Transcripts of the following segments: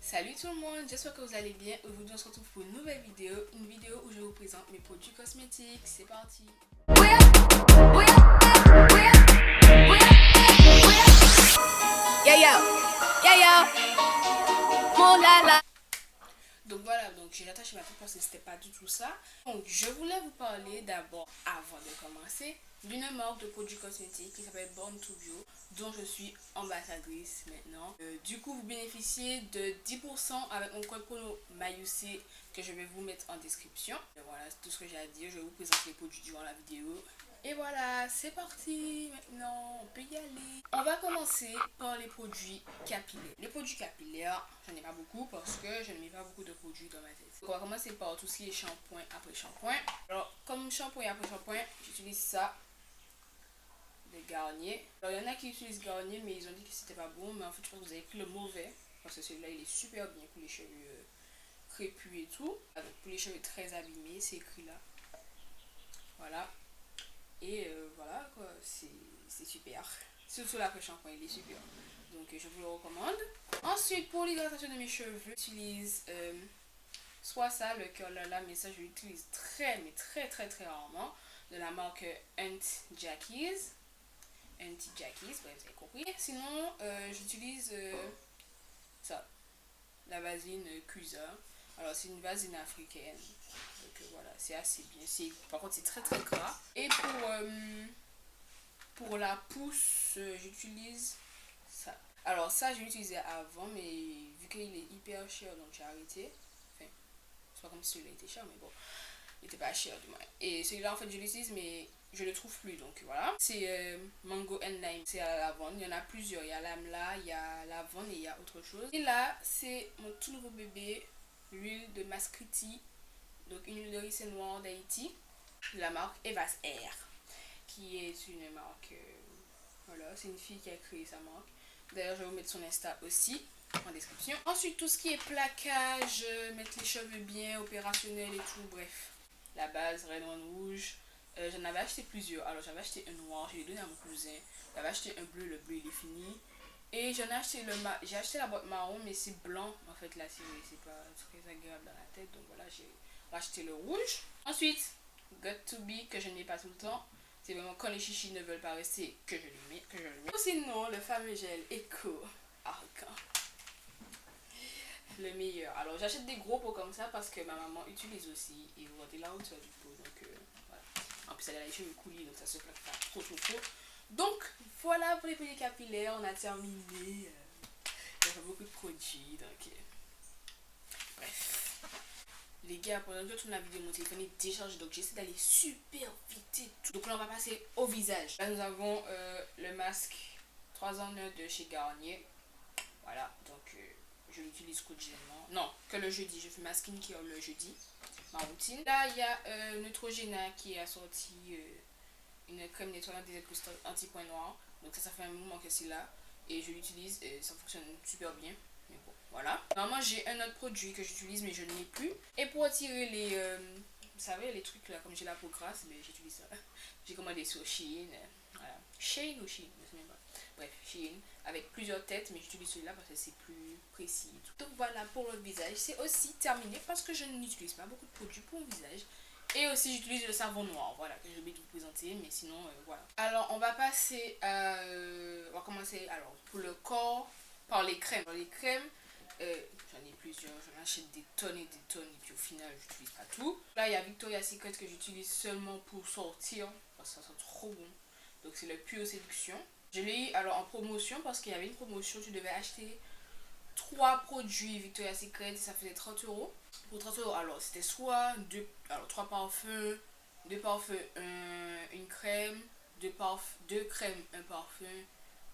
Salut tout le monde, j'espère que vous allez bien. Aujourd'hui on se retrouve pour une nouvelle vidéo où je vous présente mes produits cosmétiques. C'est parti. Donc voilà, donc j'ai attaché ma coupe parce que c'était pas du tout ça. Donc je voulais vous parler d'abord, avant de commencer, d'une marque de produits cosmétiques qui s'appelle Born to Bio, dont je suis ambassadrice maintenant. Du coup, vous bénéficiez de 10% avec mon code promo MAYUC que je vais vous mettre en description. Et voilà, c'est tout ce que j'ai à dire. Je vais vous présenter les produits durant la vidéo. Et voilà, c'est parti. Maintenant, on peut y aller. On va commencer par les produits capillaires. Les produits capillaires, j'en ai pas beaucoup parce que je ne mets pas beaucoup de produits dans ma tête. Donc, on va commencer par tout ce qui est shampoing après shampoing. Alors, comme shampoing après shampoing, j'utilise ça de Garnier. Alors, il y en a qui utilisent Garnier, mais ils ont dit que c'était pas bon. Mais en fait, je pense que vous avez pris le mauvais parce que celui-là, il est super bien pour les cheveux crépus et tout. Donc, pour les cheveux très abîmés, c'est écrit là. Voilà. Et voilà quoi, c'est super. Surtout l'après-shampoing, il est super. Donc je vous le recommande. Ensuite, pour l'hydratation de mes cheveux, j'utilise soit ça, le curler là, mais ça je l'utilise très rarement. De la marque Jackies. Bref, vous avez compris. Sinon, j'utilise ça, la vaseline Cusa. Alors c'est une vaseline africaine. Donc voilà, c'est assez bien. Par contre, c'est très gras. Et pour la pousse, j'utilise ça. Alors ça, je l'utilisais avant, mais vu qu'il est hyper cher, donc j'ai arrêté. Enfin, c'est pas comme si celui-là était cher, mais bon, il était pas cher du moins. Et celui-là, en fait, je l'utilise, mais je le trouve plus, donc voilà. C'est Mango and Lime, c'est à lavande. Il y en a plusieurs. Il y a l'amla, il y a lavande et il y a autre chose. Et là, c'est mon tout nouveau bébé, l'huile de Mascriti. Donc une huile de riz noire d'Haïti, de la marque Evas Air, qui est une marque, voilà, c'est une fille qui a créé sa marque. D'ailleurs, je vais vous mettre son Insta aussi en description. Ensuite, tout ce qui est plaquage, mettre les cheveux bien, opérationnel et tout, bref. La base, red, one, rouge. J'en avais acheté plusieurs. Alors, j'avais acheté un noir, je l'ai donné à mon cousin. J'avais acheté un bleu, le bleu il est fini. Et j'en ai acheté j'ai acheté la boîte marron, mais c'est blanc. En fait, là, c'est pas très agréable dans la tête. Donc voilà, j'ai racheté le rouge. Ensuite, Got to Be, que je n'ai pas tout le temps. C'est vraiment quand les chichis ne veulent pas rester que je le mets. Sinon, le fameux gel Eco Argan. Le meilleur. Alors, j'achète des gros pots comme ça parce que ma maman utilise aussi. Et vous voyez la hauteur du pot. Donc, voilà. En plus, elle a les cheveux coulés, donc ça se plaque pas trop. Donc, voilà pour les produits capillaires. On a terminé. Il y a beaucoup de produits. Donc, bref. Les gars, pendant que je tourne la vidéo, mon téléphone est déchargé, donc j'essaie d'aller super vite et tout. Donc là, on va passer au visage. Là, nous avons le masque 3 en 1 de chez Garnier. Voilà, donc je l'utilise quotidiennement. Non, que le jeudi. Je fais ma skincare le jeudi, ma routine. Là, il y a Neutrogena qui a sorti une crème nettoyante des incrustants anti-point noir. Donc ça fait un moment que c'est là. Et je l'utilise et ça fonctionne super bien. Mais bon, voilà. Normalement, j'ai un autre produit que j'utilise, mais je ne l'ai plus. Et pour retirer les... vous savez, les trucs là, comme j'ai la peau grasse, mais j'utilise ça. J'ai commandé sur Shein. Voilà. Shein ou Shein, je ne sais même pas. Bref, Shein. Avec plusieurs têtes, mais j'utilise celui-là parce que c'est plus précis et tout. Donc voilà pour le visage. C'est aussi terminé parce que je n'utilise pas beaucoup de produits pour le visage. Et aussi j'utilise le savon noir, voilà, que j'ai oublié de vous présenter, mais sinon voilà. Alors on va passer à... on va commencer alors pour le corps par les crèmes. Alors, les crèmes, j'en ai plusieurs, j'en achète des tonnes et puis au final j'utilise pas tout. Là il y a Victoria's Secret que j'utilise seulement pour sortir, parce que ça sent trop bon. Donc c'est le Pure Séduction. Je l'ai eu alors en promotion parce qu'il y avait une promotion, tu devais acheter 3 produits Victoria's Secret, ça faisait 30 euros. Pour 30 euros, alors c'était soit 3 parfums, 2 parfums, une crème, 2 crèmes, un parfum,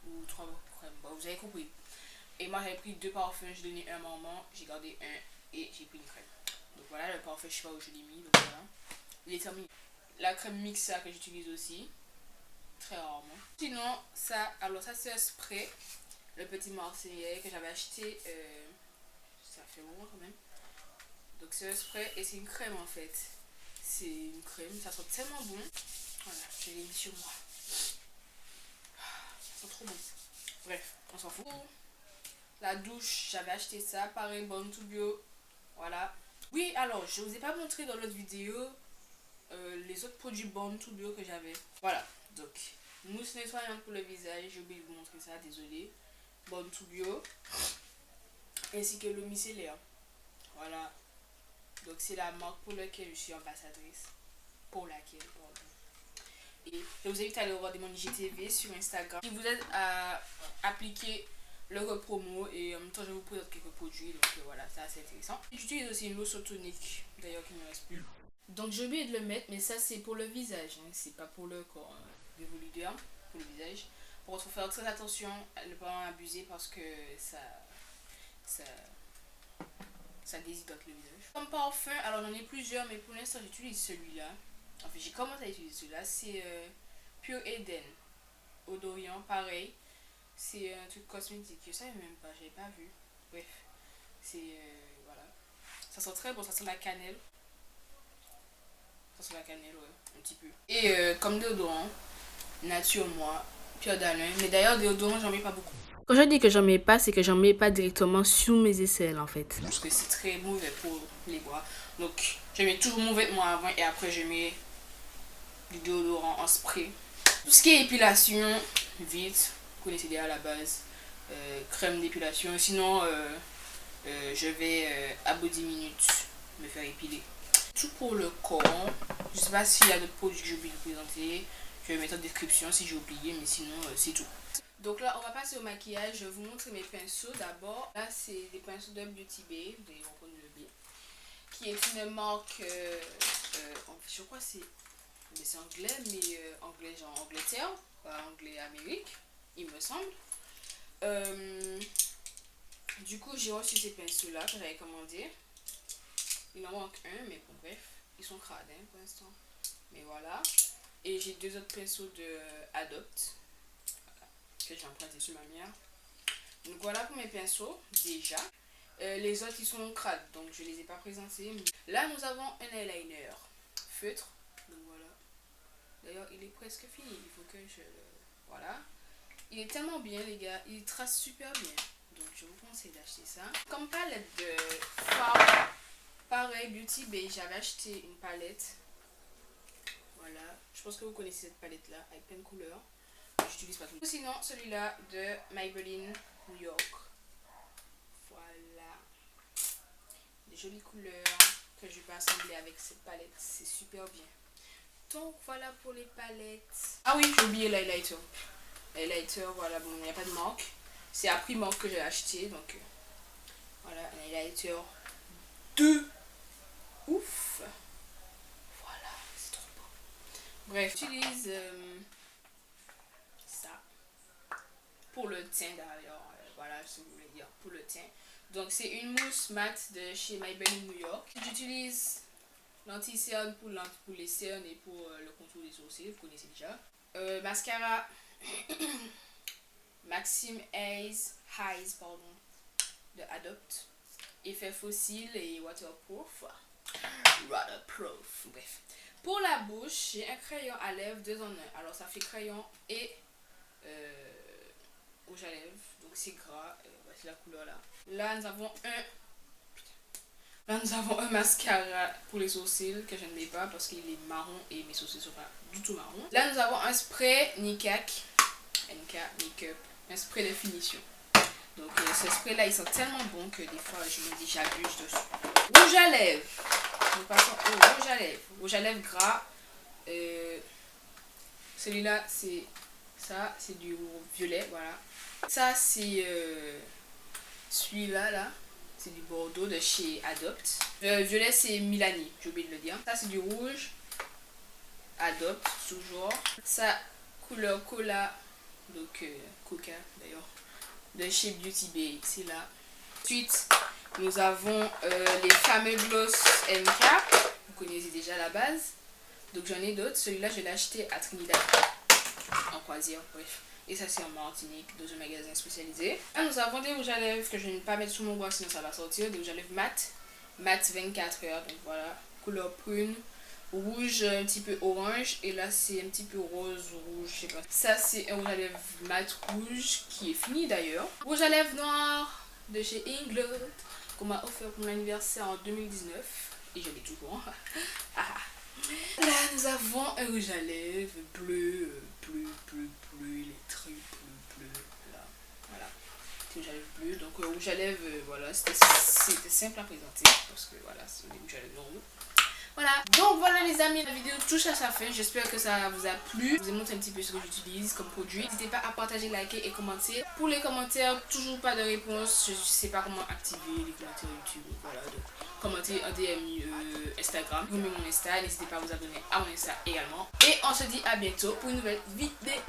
ou 3 crèmes, bon, vous avez compris. Et moi j'avais pris 2 parfums, j'ai donné un à maman, j'ai gardé un et j'ai pris une crème. Donc voilà, le parfum, je sais pas où je l'ai mis, donc voilà. Il est terminé. La crème Mixa que j'utilise aussi, très rarement. Sinon, ça, alors ça c'est un spray. Le petit Marseillais que j'avais acheté, ça fait longtemps quand même. Donc c'est un spray et c'est une crème en fait. C'est une crème, ça sent tellement bon. Voilà, je l'ai mis sur moi. Ça sent trop bon. Bref, on s'en fout. La douche, j'avais acheté ça. Pareil, Born to Bio. Voilà. Oui, alors, je vous ai pas montré dans l'autre vidéo les autres produits Born to Bio que j'avais. Voilà. Donc, mousse nettoyante pour le visage. J'ai oublié de vous montrer ça, désolé. Born to Bio. Ainsi que l'eau micellaire. Voilà. Donc, c'est la marque pour laquelle je suis ambassadrice. Pour laquelle, pardon. Et je vous invite à aller regarder mon IGTV sur Instagram qui vous aide à appliquer le code promo et en même temps je vous présente quelques produits, donc voilà, c'est assez intéressant. J'utilise aussi une lotion tonique d'ailleurs qui ne me reste plus. Donc j'ai oublié de le mettre, mais ça c'est pour le visage, hein, c'est pas pour le corps, je vous le dire, pour le visage. Par contre, il faut faire très attention à ne pas en abuser parce que ça, ça déshydrate le visage. Comme parfum, alors j'en ai plusieurs, mais pour l'instant j'utilise celui-là. Enfin, j'ai commencé à utiliser celui-là, c'est Pure Eden. Odorient, pareil. C'est un truc cosmétique, je savais même pas, j'avais pas vu. Bref, c'est voilà. Ça sent très bon, ça sent la cannelle. Ça sent la cannelle, ouais, un petit peu. Et comme déodorant, Nature Moi, Pierre d'Alain. Mais d'ailleurs, déodorant, j'en mets pas beaucoup. Quand je dis que j'en mets pas, c'est que j'en mets pas directement sur mes aisselles en fait. Parce que c'est très mauvais pour les bras. Donc, je mets toujours mon vêtement avant et après je mets du déodorant en spray. Tout ce qui est épilation, vite, vous connaissez déjà à la base. Crème d'épilation. Sinon, je vais à Body Minute me faire épiler. Tout pour le corps. Je sais pas s'il y a d'autres produits que j'ai oublié de vous présenter. Je vais mettre en description si j'ai oublié, mais sinon, c'est tout. Donc là, on va passer au maquillage. Je vais vous montrer mes pinceaux d'abord. Là, c'est des pinceaux de Beauty Bay. Vous allez reconnaître le B. Qui est une marque, je crois que c'est anglais, mais anglais genre Angleterre, pas anglais Amérique, il me semble. Du coup, j'ai reçu ces pinceaux-là que j'avais commandé. Il en manque un, mais bon, bref, ils sont crades hein, pour l'instant. Mais voilà. Et j'ai deux autres pinceaux de Adopt, voilà, que j'ai emprunté sur ma mère. Donc voilà pour mes pinceaux, déjà. Les autres, ils sont crades, donc je les ai pas présentés. Là, nous avons un eyeliner feutre. Donc voilà. D'ailleurs, il est presque fini. Il faut que je... Voilà. Il est tellement bien, les gars. Il trace super bien. Donc, je vous conseille d'acheter ça. Comme palette de fard, pareil, Beauty Bay, j'avais acheté une palette. Voilà. Je pense que vous connaissez cette palette-là, avec plein de couleurs. J'utilise pas tout. Sinon, celui-là de Maybelline New York. Voilà. Des jolies couleurs que je vais assembler avec cette palette. C'est super bien. Donc voilà pour les palettes. Ah oui, j'ai oublié l'highlighter. L'highlighter, voilà, bon, il n'y a pas de marque. C'est à prix marque que j'ai acheté. Donc voilà, un highlighter de ouf. Voilà, c'est trop beau. Bref, j'utilise ça pour le teint d'ailleurs. Voilà ce que je voulais dire pour le teint. Donc c'est une mousse mat de chez Maybelline New York. J'utilise l'anti-cerne pour les cernes et pour le contour des sourcils, vous connaissez déjà. Mascara Maxim Eyes pardon, de Adopt. Effet fossile et waterproof. Bref. Pour la bouche, j'ai un crayon à lèvres 2 en 1. Alors ça fait crayon et rouge à lèvres. Donc c'est gras. Voici la couleur là. Là nous avons un mascara pour les sourcils que je ne mets pas parce qu'il est marron et mes sourcils sont pas du tout marron. Là nous avons un spray NK Makeup, un spray de finition. Donc ce spray là il sent tellement bon que des fois je me dis j'abuse dessus. Rouge à lèvres. Nous passons au rouge à lèvres. Rouge à lèvres gras. Celui-là c'est ça, c'est du violet, voilà. Ça c'est celui-là là. C'est du Bordeaux de chez Adopt. Violet, c'est Milani, j'ai oublié de le dire. Ça, c'est du rouge. Adopt, toujours. Ça, couleur Cola. Donc, Coca, d'ailleurs. De chez Beauty Bay, c'est là. Ensuite, nous avons les fameux gloss MK. Vous connaissez déjà la base. Donc, j'en ai d'autres. Celui-là, je l'ai acheté à Trinidad. En croisière, bref. Et ça c'est en Martinique, dans un magasin spécialisé. Là nous avons des rouges à lèvres que je ne vais pas mettre sous mon bras sinon ça va sortir. Des rouges à lèvres mat 24 heures. Donc voilà, couleur prune, rouge un petit peu orange. Et là c'est un petit peu rose, rouge, je sais pas. Ça c'est un rouge à lèvres mat rouge qui est fini d'ailleurs. Rouge à lèvres noir de chez Inglot qu'on m'a offert pour mon anniversaire en 2019 et je l'ai toujours. Là nous avons un rouge à lèvres bleu, les traits bleu, là, voilà, rouge à lèvres bleu, donc rouge à lèvres, voilà, c'était simple à présenter parce que voilà, c'est des rouges à lèvres normaux. Voilà, donc voilà les amis, la vidéo touche à sa fin, j'espère que ça vous a plu. Je vous ai montré un petit peu ce que j'utilise comme produit. N'hésitez pas à partager, liker et commenter. Pour les commentaires, toujours pas de réponse, je sais pas comment activer les commentaires YouTube, voilà, donc commentez en DM Instagram, vous mettez mon Insta, n'hésitez pas à vous abonner à mon Insta également. Et on se dit à bientôt pour une nouvelle vidéo.